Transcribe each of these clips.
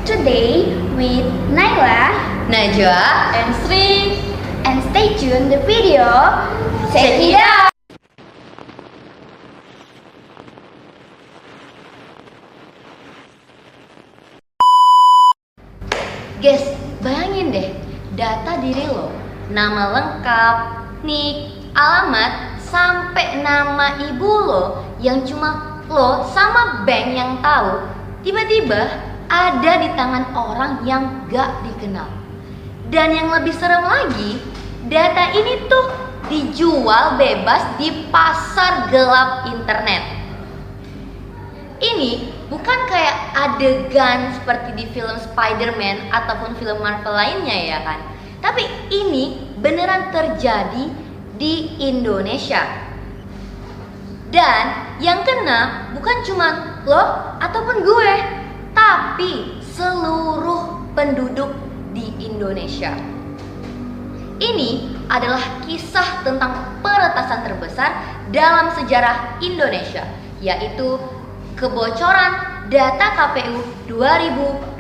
today with Naila, Najwa, and Sri. And stay tuned the video. Check it out. Guys, bayangin deh, data diri lo, nama lengkap, nik, alamat, sampai nama ibu lo yang cuma lo sama bank yang tahu, tiba-tiba ada di tangan orang yang gak dikenal. Dan yang lebih serem lagi, data ini tuh dijual bebas di pasar gelap internet. Ini bukan kayak adegan seperti di film Spider-Man ataupun film Marvel lainnya ya kan. Tapi ini beneran terjadi di Indonesia. Dan yang kena bukan cuma lo ataupun gue, tapi seluruh penduduk di Indonesia. Ini adalah kisah tentang peretasan terbesar dalam sejarah Indonesia, yaitu kebocoran data KPU 2021.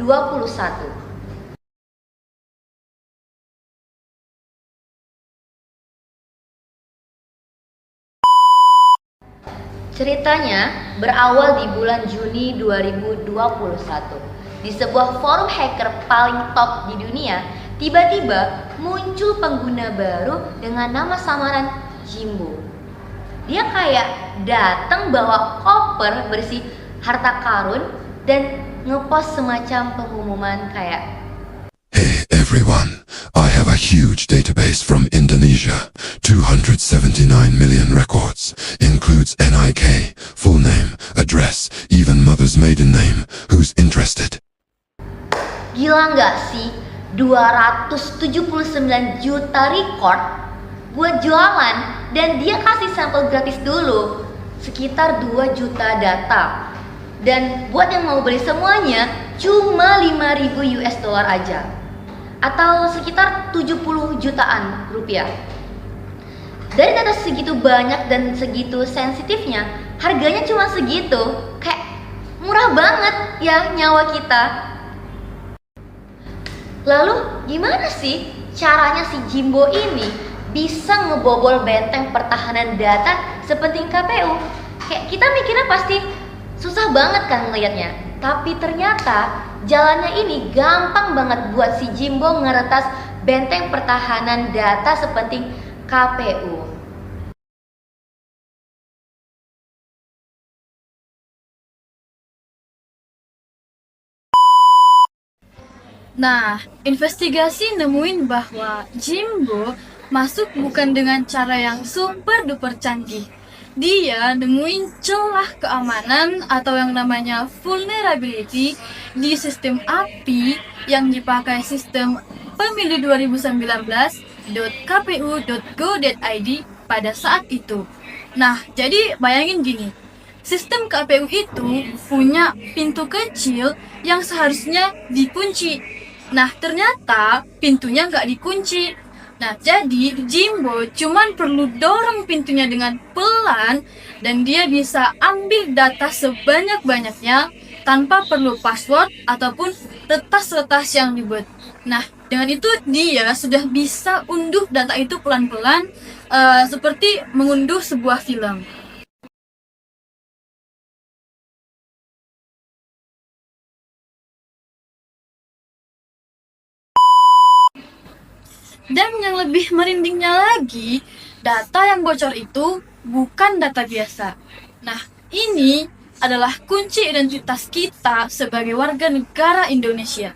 Ceritanya berawal di bulan Juni 2021. Di sebuah forum hacker paling top di dunia, tiba-tiba muncul pengguna baru dengan nama samaran Jimbo. Dia kayak datang bawa koper berisi harta karun dan ngepost semacam pengumuman kayak, "Hey everyone, I have a huge database from Indonesia, 279 million records, includes NIK, full name, address, even mother's maiden name, who's interested?" Gila nggak sih? 279 juta record buat jualan, dan dia kasih sampel gratis dulu sekitar 2 juta data. Dan buat yang mau beli semuanya cuma 5.000 US dollar aja, atau sekitar 70 jutaan rupiah. Dari data segitu banyak dan segitu sensitifnya, harganya cuma segitu. Kayak murah banget ya nyawa kita. Lalu gimana sih caranya si Jimbo ini bisa ngebobol benteng pertahanan data sepenting KPU? Kayak kita mikirnya pasti susah banget kan ngelihatnya. Tapi ternyata jalannya ini gampang banget buat si Jimbo ngeretas benteng pertahanan data sepenting KPU. Nah, investigasi nemuin bahwa Jimbo masuk bukan dengan cara yang super duper canggih. Dia nemuin celah keamanan atau yang namanya vulnerability di sistem API yang dipakai sistem pemilu 2019.kpu.go.id pada saat itu. Nah, jadi bayangin gini, sistem KPU itu punya pintu kecil yang seharusnya dikunci. Nah, ternyata pintunya nggak dikunci. Nah, jadi Jimbo cuman perlu dorong pintunya dengan pelan dan dia bisa ambil data sebanyak-banyaknya tanpa perlu password ataupun retas-retas yang ribet. Nah, dengan itu dia sudah bisa unduh data itu pelan-pelan seperti mengunduh sebuah film. Dan yang lebih merindingnya lagi, data yang bocor itu bukan data biasa. Nah, ini adalah kunci identitas kita sebagai warga negara Indonesia.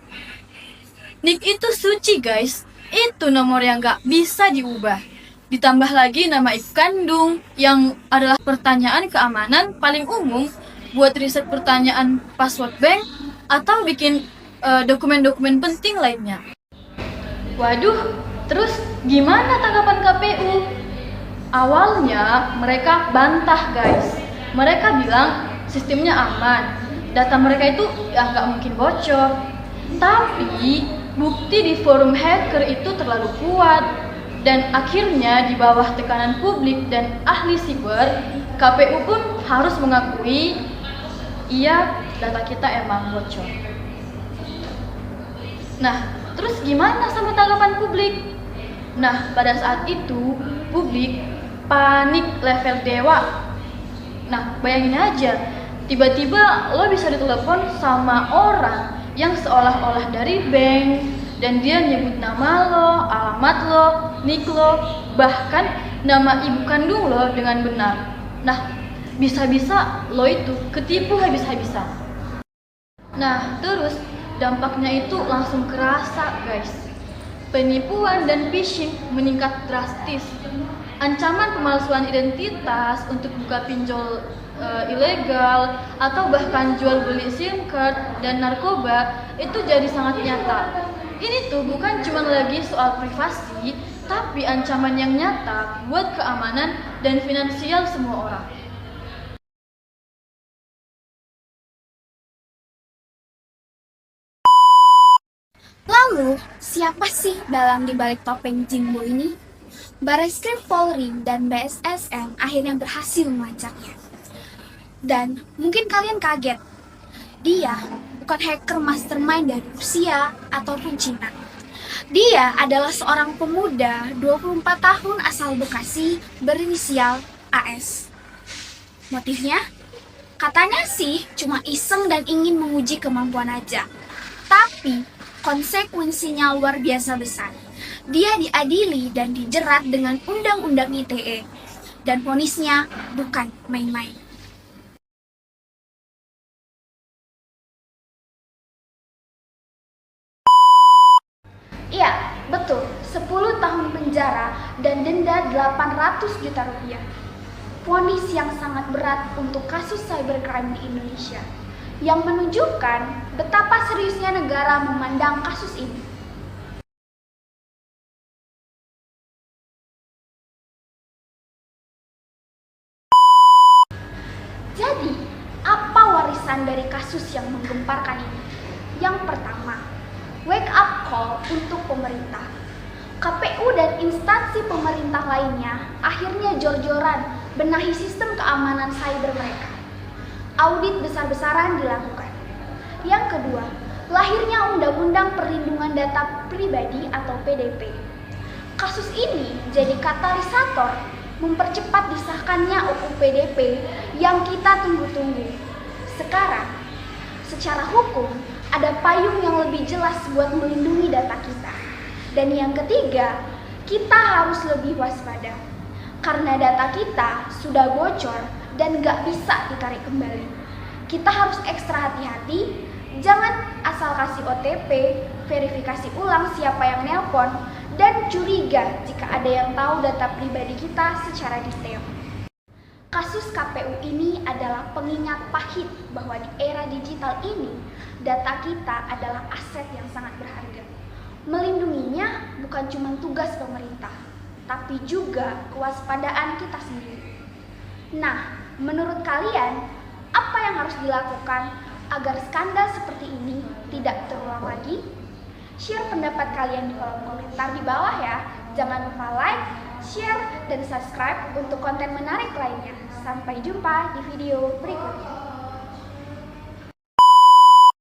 NIK itu suci guys, itu nomor yang gak bisa diubah. Ditambah lagi nama ibu kandung yang adalah pertanyaan keamanan paling umum buat riset pertanyaan password bank atau bikin dokumen-dokumen penting lainnya. Waduh, terus gimana tanggapan KPU? Awalnya mereka bantah guys. Mereka bilang sistemnya aman, data mereka itu ya nggak mungkin bocor. Tapi bukti di forum hacker itu terlalu kuat. Dan akhirnya di bawah tekanan publik dan ahli siber, KPU pun harus mengakui iya data kita emang bocor. Nah, terus gimana sama tanggapan publik? Nah, pada saat itu publik panik level dewa. Nah, bayangin aja, tiba-tiba lo bisa ditelepon sama orang yang seolah-olah dari bank, dan dia nyebut nama lo, alamat lo, nick lo, bahkan nama ibu kandung lo dengan benar. Nah, bisa-bisa lo itu ketipu habis-habisan. Nah, terus dampaknya itu langsung kerasa, guys. Penipuan dan phishing meningkat drastis. Ancaman pemalsuan identitas untuk buka pinjol ilegal atau bahkan jual beli SIM card dan narkoba itu jadi sangat nyata. Ini tuh bukan cuma lagi soal privasi, tapi ancaman yang nyata buat keamanan dan finansial semua orang. Lalu, siapa sih dalang dibalik topeng Jimbo ini? Barreskrim Polri dan BSSM akhirnya berhasil melacaknya. Dan mungkin kalian kaget, dia bukan hacker mastermind dari Rusia ataupun Cina. Dia adalah seorang pemuda 24 tahun asal Bekasi berinisial AS. Motifnya? Katanya sih cuma iseng dan ingin menguji kemampuan aja. Tapi konsekuensinya luar biasa besar. Dia diadili dan dijerat dengan Undang-Undang ITE. Dan vonisnya bukan main-main. Iya, betul. 10 tahun penjara dan denda 800 juta rupiah. Vonis yang sangat berat untuk kasus cybercrime di Indonesia, yang menunjukkan betapa seriusnya negara memandang kasus ini. Jadi, apa warisan dari kasus yang menggemparkan ini? Yang pertama, wake up call untuk pemerintah. KPU dan instansi pemerintah lainnya akhirnya jor-joran benahi sistem keamanan cyber mereka. Audit besar-besaran dilakukan. Yang kedua, lahirnya Undang-Undang Perlindungan Data Pribadi atau PDP. Kasus ini jadi katalisator mempercepat disahkannya UU PDP yang kita tunggu-tunggu. Sekarang, secara hukum, ada payung yang lebih jelas buat melindungi data kita. Dan yang ketiga, kita harus lebih waspada. Karena data kita sudah bocor dan gak bisa ditarik kembali. Kita harus ekstra hati-hati, jangan asal kasih OTP, verifikasi ulang siapa yang nelpon, dan curiga jika ada yang tahu data pribadi kita secara detail. Kasus KPU ini adalah pengingat pahit bahwa di era digital ini, data kita adalah aset yang sangat berharga. Melindunginya bukan cuma tugas pemerintah, tapi juga kewaspadaan kita sendiri. Nah, menurut kalian, apa yang harus dilakukan agar skandal seperti ini tidak terulang lagi? Share pendapat kalian di kolom komentar di bawah ya. Jangan lupa like, share, dan subscribe untuk konten menarik lainnya. Sampai jumpa di video berikutnya.